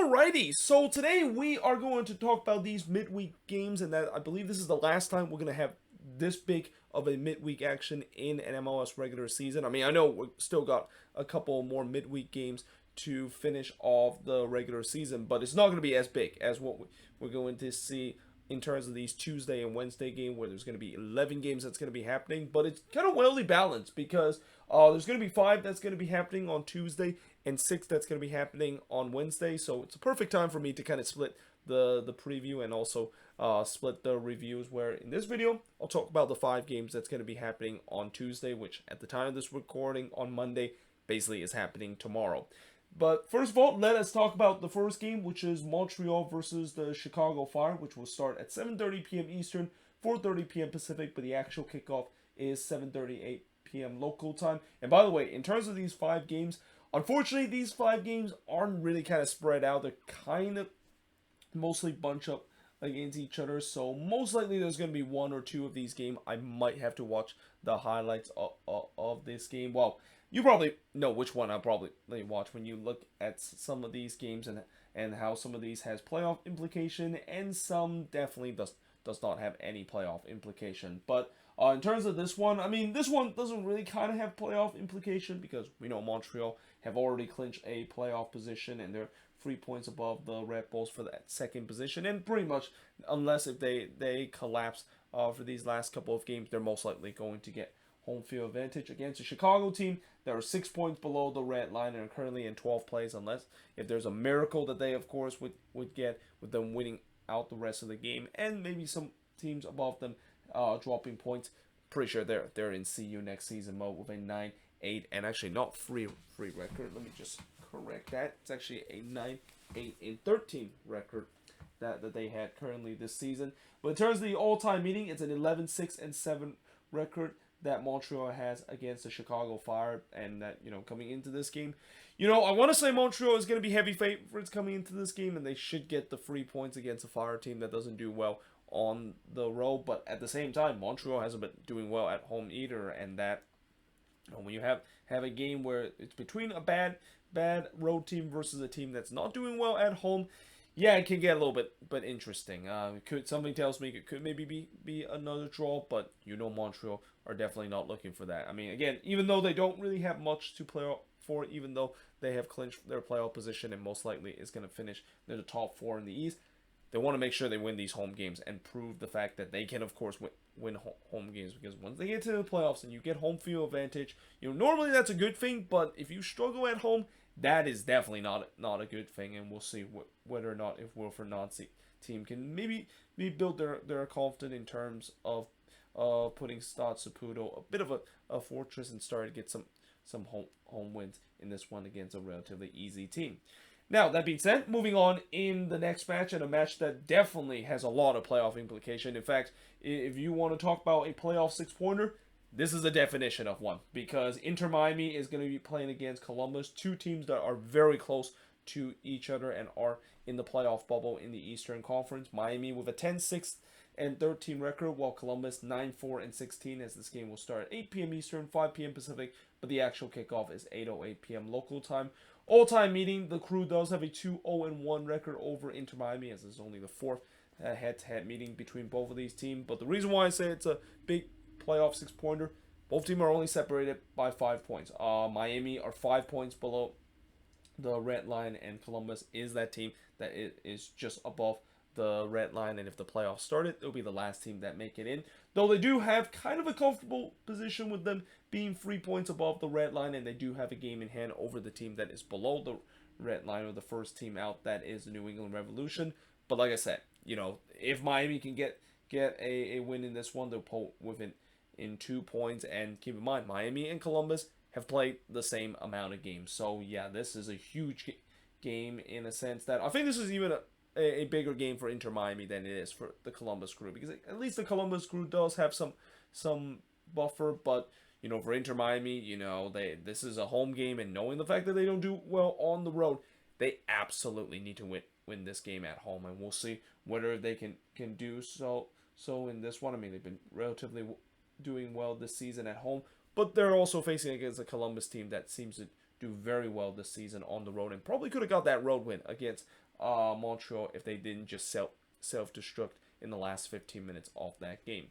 Alrighty, so today we are going to talk about these midweek games, and that I believe this is the last time we're going to have this big of a midweek action in an MLS regular season. I mean, I know we've still got a couple more midweek games to finish off the regular season, but it's not going to be as big as what we're going to see in terms of these Tuesday and Wednesday game, where there's going to be 11 games that's going to be happening, but it's kind of wellly balanced because there's going to be 5 that's going to be happening on Tuesday and 6 that's going to be happening on Wednesday. So it's a perfect time for me to kind of split the preview and also split the reviews, where in this video I'll talk about the 5 games that's going to be happening on Tuesday, which at the time of this recording on Monday basically is happening tomorrow. But first of all, let us talk about the first game, which is Montreal versus the Chicago Fire, which will start at 7:30 p.m. Eastern, 4:30 p.m. Pacific, but the actual kickoff is 7:38 p.m. local time. And by the way, in terms of these 5 games, unfortunately, these 5 games aren't really kind of spread out. They're kind of mostly bunch up against each other. So most likely there's going to be 1 or 2 of these games I might have to watch the highlights of this game. Well, you probably know which one I'll probably watch when you look at some of these games and how some of these has playoff implication and some definitely does not have any playoff implication. But in terms of this one, I mean, this one doesn't really kind of have playoff implication because we know Montreal have already clinched a playoff position and they're 3 points above the Red Bulls for that second position. And pretty much, unless if they collapse for these last couple of games, they're most likely going to get home field advantage against a Chicago team that are 6 points below the red line and are currently in 12 plays, unless if there's a miracle that they, of course, would get with them winning out the rest of the game, and maybe some teams above them dropping points. Pretty sure they're in see you next season mode with a 9-8 and actually not free record. Let me just correct that. It's actually a 9-8-13 record that they had currently this season. But in terms of the all-time meeting, it's an 11-6-7 record that Montreal has against the Chicago Fire, and that, coming into this game, I want to say Montreal is going to be heavy favorites coming into this game, and they should get the 3 points against a Fire team that doesn't do well on the road. But at the same time, Montreal hasn't been doing well at home either, and that when you have a game where it's between a bad road team versus a team that's not doing well at home, yeah, it can get a little bit interesting. Something tells me it could maybe be another draw, but Montreal are definitely not looking for that. I mean, again, even though they don't really have much to play for, even though they have clinched their playoff position and most likely is going to finish near the top 4 in the East, they want to make sure they win these home games and prove the fact that they can, of course, win home games, because once they get to the playoffs and you get home field advantage, normally that's a good thing, but if you struggle at home, that is definitely not a good thing, and we'll see whether or not if Wilfred Nancy team can maybe build their confidence in terms of putting Stade Saputo a bit of a fortress and starting to get some home wins in this one against a relatively easy team. Now, that being said, moving on in the next match, and a match that definitely has a lot of playoff implication. In fact, if you want to talk about a playoff 6-pointer, this is a definition of one, because Inter Miami is going to be playing against Columbus, 2 teams that are very close to each other and are in the playoff bubble in the Eastern Conference. Miami with a 10-6-13 record, while Columbus 9-4-16, as this game will start at 8 p.m. Eastern, 5 p.m. Pacific, but the actual kickoff is 8:08 p.m. local time. All-time meeting, the Crew does have a 2-0-1 record over Inter Miami, as it's only the 4th head-to-head meeting between both of these teams. But the reason why I say it's a big playoff 6-pointer, both teams are only separated by 5 points. Miami are 5 points below the red line, and Columbus is that team that is just above the red line, and if the playoffs started, it'll be the last team that make it in. Though they do have kind of a comfortable position with them being 3 points above the red line, and they do have a game in hand over the team that is below the red line, or the first team out, that is the New England Revolution. But like I said, if Miami can get a win in this one, they'll pull within in 2 points. And keep in mind, Miami and Columbus have played the same amount of games. So yeah, this is a huge game in a sense that I think this is even a bigger game for Inter Miami than it is for the Columbus Crew, because at least the Columbus Crew does have some buffer. But for Inter Miami, this is a home game, and knowing the fact that they don't do well on the road, they absolutely need to win this game at home, and we'll see whether they can do so in this one. I mean, they've been relatively doing well this season at home, but they're also facing against a Columbus team that seems to do very well this season on the road, and probably could have got that road win against Montreal if they didn't just self-destruct in the last 15 minutes of that game.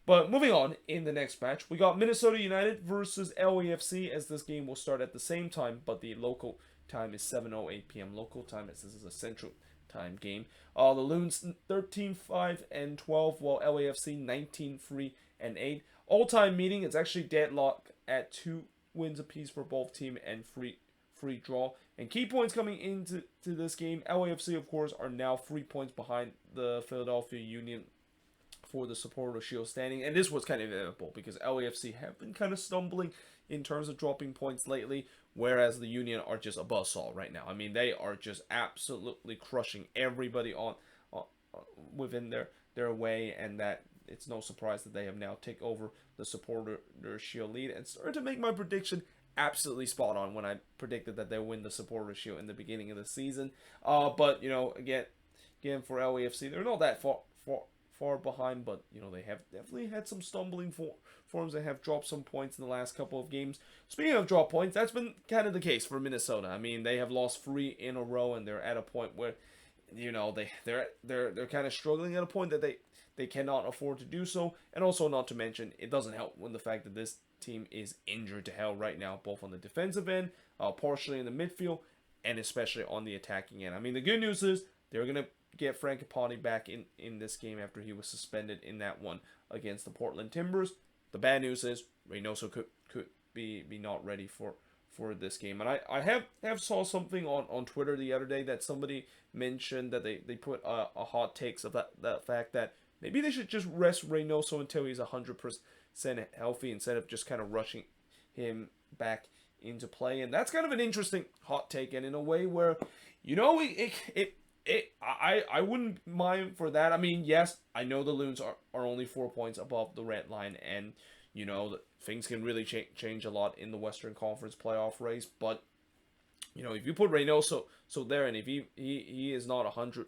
But moving on, in the next match, we got Minnesota United versus LAFC, as this game will start at the same time, but the local time is 7:08 p.m. local time, as this is a Central Time game. The Loons 13-5-12, while LAFC 19-3-8. All-time meeting, it's actually deadlock at 2 wins apiece for both team and free draw. And key points coming into this game, LAFC, of course, are now 3 points behind the Philadelphia Union for the Supporter Shield standing, and this was kind of inevitable because LAFC have been kind of stumbling in terms of dropping points lately, whereas the Union are just a buzzsaw right now. I mean, they are just absolutely crushing everybody on within their way, and that it's no surprise that they have now taken over the Supporter Shield lead and started to make my prediction absolutely spot on when I predicted that they'll win the Supporter Shield in the beginning of the season. But you know, again for LAFC, they're not that far behind, but you know, they have definitely had some stumbling forms. They have dropped some points in the last couple of games. Speaking of drop points, that's been kind of the case for Minnesota. I mean, they have lost 3 in a row, and they're at a point where, you know, they're kind of struggling at a point that they cannot afford to do so. And also, not to mention, it doesn't help when the fact that this team is injured to hell right now, both on the defensive end, partially in the midfield, and especially on the attacking end. I mean, the good news is they're gonna get Frankopani back in this game after he was suspended in that one against the Portland Timbers. The bad news is Reynoso could be not ready for this game. And I have saw something on Twitter the other day that somebody mentioned that they put a hot takes of that fact that maybe they should just rest Reynoso until he's 100% healthy instead of just kind of rushing him back into play. And that's kind of an interesting hot take, and in a way where, you know, I wouldn't mind for that. I mean, yes, I know the Loons are only 4 points above the red line, and you know, things can really change a lot in the Western Conference playoff race. But you know, if you put Reynoso there, and if he is not 100%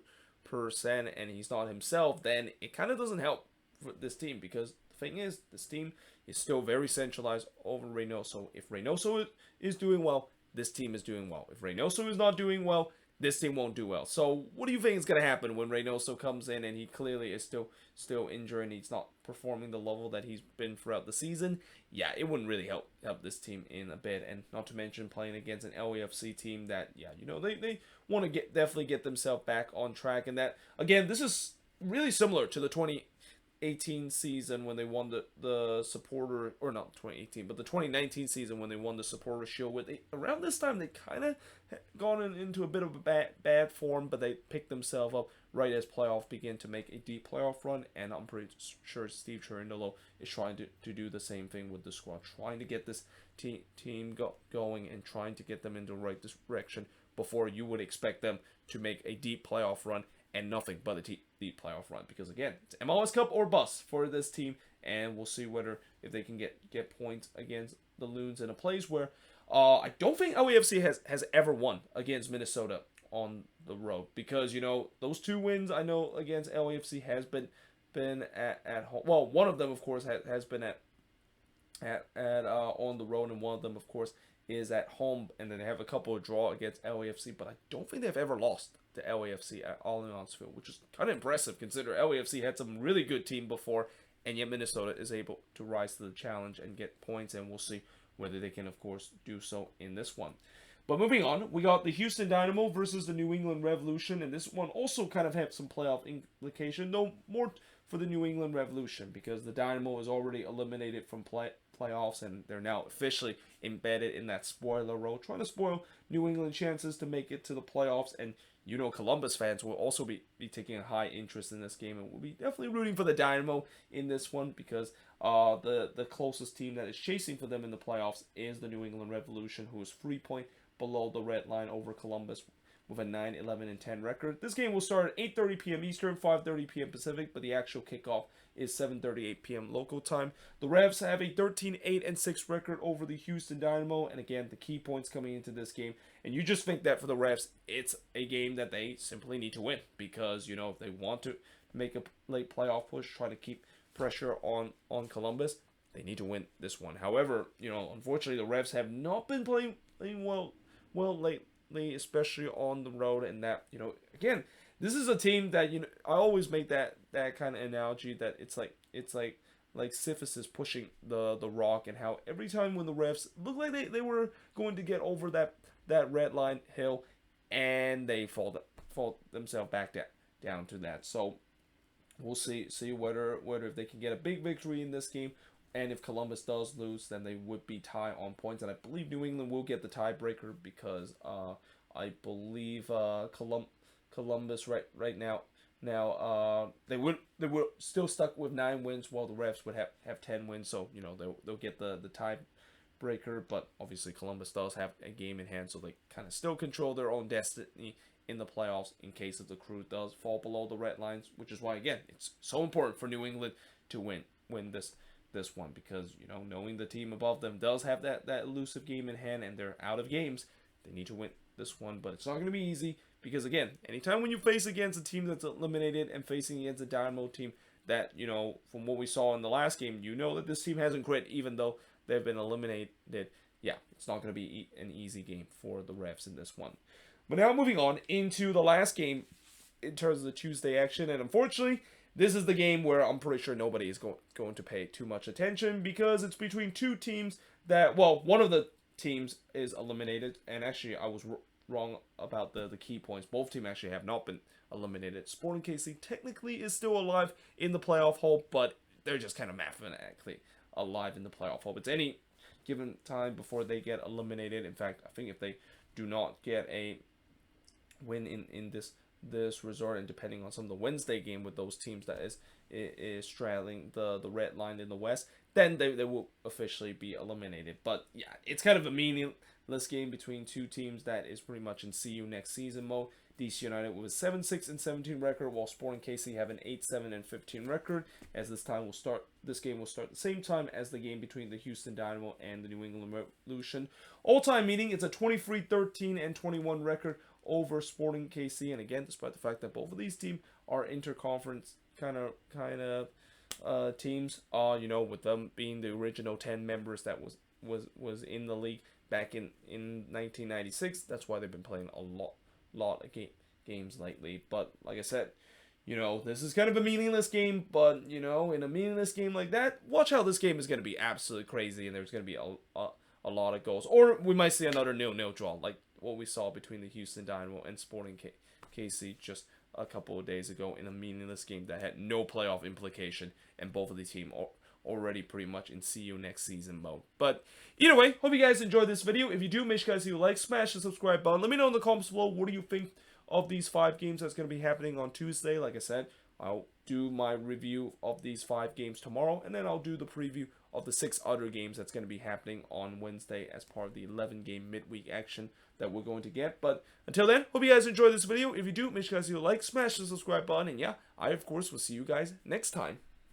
and he's not himself, then it kind of doesn't help for this team, because the thing is, this team is still very centralized over Reynoso. If Reynoso is doing well, this team is doing well. If Reynoso is not doing well, this team won't do well. So what do you think is going to happen when Reynoso comes in and he clearly is still injured and he's not performing the level that he's been throughout the season? Yeah, it wouldn't really help this team in a bit. And not to mention playing against an LAFC team that, yeah, you know, they want to definitely get themselves back on track. And that, again, this is really similar to the 2018 season when they won the supporter, or not 2018, but the 2019 season when they won the Supporter Shield. Around this time, they kind of gone into a bit of a bad form, but they picked themselves up right as playoffs begin to make a deep playoff run, and I'm pretty sure Steve Cherundolo is trying to do the same thing with the squad, trying to get this team going and trying to get them in the right direction before you would expect them to make a deep playoff run and nothing but a deep playoff run. Because again, it's MLS Cup or bust for this team, and we'll see if they can get points against the Loons in a place where I don't think LAFC has ever won against Minnesota on the road, because you know, those 2 wins I know against LAFC has been at home. Well, one of them of course has been at on the road, and one of them of course is at home, and then they have a couple of draw against LAFC, but I don't think they've ever lost to LAFC at Allianz Field, which is kind of impressive considering LAFC had some really good team before, and yet Minnesota is able to rise to the challenge and get points, and we'll see whether they can of course do so in this one. But moving on, we got the Houston Dynamo versus the New England Revolution, and this one also kind of had some playoff implication, no more for the New England Revolution, because the Dynamo is already eliminated from playoffs, and they're now officially embedded in that spoiler role, trying to spoil New England's chances to make it to the playoffs. And you know, Columbus fans will also be taking a high interest in this game, and will be definitely rooting for the Dynamo in this one, because the closest team that is chasing for them in the playoffs is the New England Revolution, who is 3 points below the red line over Columbus with a 9-11-10 record. This game will start at 8:30 p.m. Eastern, 5:30 p.m. Pacific, but the actual kickoff is 7:38 p.m. local time. The Revs have a 13-8-6 record over the Houston Dynamo, and again, the key points coming into this game, and you just think that for the Revs, it's a game that they simply need to win, because, you know, if they want to make a late playoff push, try to keep pressure on Columbus, they need to win this one. However, you know, unfortunately, the Revs have not been playing playing well lately, especially on the road. And that, again, this is a team that, I always make that kind of analogy that it's like Sisyphus pushing the rock, and how every time when the refs look like they were going to get over that red line hill, and they fall themselves back down to that. So we'll see whether if they can get a big victory in this game. And if Columbus does lose, then they would be tied on points. And I believe New England will get the tiebreaker, because I believe Columbus right now they were still stuck with 9 wins, while the refs would have 10 wins. So they'll get the tiebreaker. But obviously Columbus does have a game in hand, so they kind of still control their own destiny in the playoffs in case if the Crew does fall below the red lines, which is why, again, it's so important for New England to win this one, because knowing the team above them does have that elusive game in hand, and they're out of games, they need to win this one. But it's not going to be easy, because again, anytime when you face against a team that's eliminated and facing against a Dynamo team that, from what we saw in the last game, that this team hasn't quit even though they've been eliminated. Yeah, it's not going to be an easy game for the refs in this one. But now moving on into the last game in terms of the Tuesday action, and unfortunately, this is the game where I'm pretty sure nobody is going to pay too much attention, because it's between two teams that, well, one of the teams is eliminated, and actually I was wrong about the key points. Both teams actually have not been eliminated. Sporting KC technically is still alive in the playoff hole, but they're just kind of mathematically alive in the playoff hole. It's any given time before they get eliminated. In fact, I think if they do not get a win in this resort, and depending on some of the Wednesday game with those teams that is straddling the red line in the West, then they will officially be eliminated. But yeah, it's kind of a meaningless game between two teams that is pretty much in see you next season mode. DC United with a 7-6-17 record, while Sporting KC have an 8-7-15 record. As this game will start the same time as the game between the Houston Dynamo and the New England Revolution. All-time meeting, it's a 23-13-21 record over Sporting KC. And again, despite the fact that both of these teams are interconference kind of teams, with them being the original 10 members that was in the league back in 1996. That's why they've been playing a lot of games lately. But like I said, this is kind of a meaningless game, but in a meaningless game like that, watch how this game is going to be absolutely crazy, and there's going to be a lot of goals, or we might see another 0-0 draw like what we saw between the Houston Dynamo and Sporting KC just a couple of days ago in a meaningless game that had no playoff implication, and both of the teams are already pretty much in see you next season mode. But either way, hope you guys enjoyed this video. If you do, make sure you guys do like, smash the subscribe button. Let me know in the comments below, what do you think of these 5 games that's going to be happening on Tuesday. Like I said, I'll do my review of these 5 games tomorrow, and then I'll do the preview of the 6 other games that's going to be happening on Wednesday as part of the 11-game midweek action that we're going to get. But until then, hope you guys enjoyed this video. If you do, make sure you guys do like, smash the subscribe button, and yeah, I of course will see you guys next time.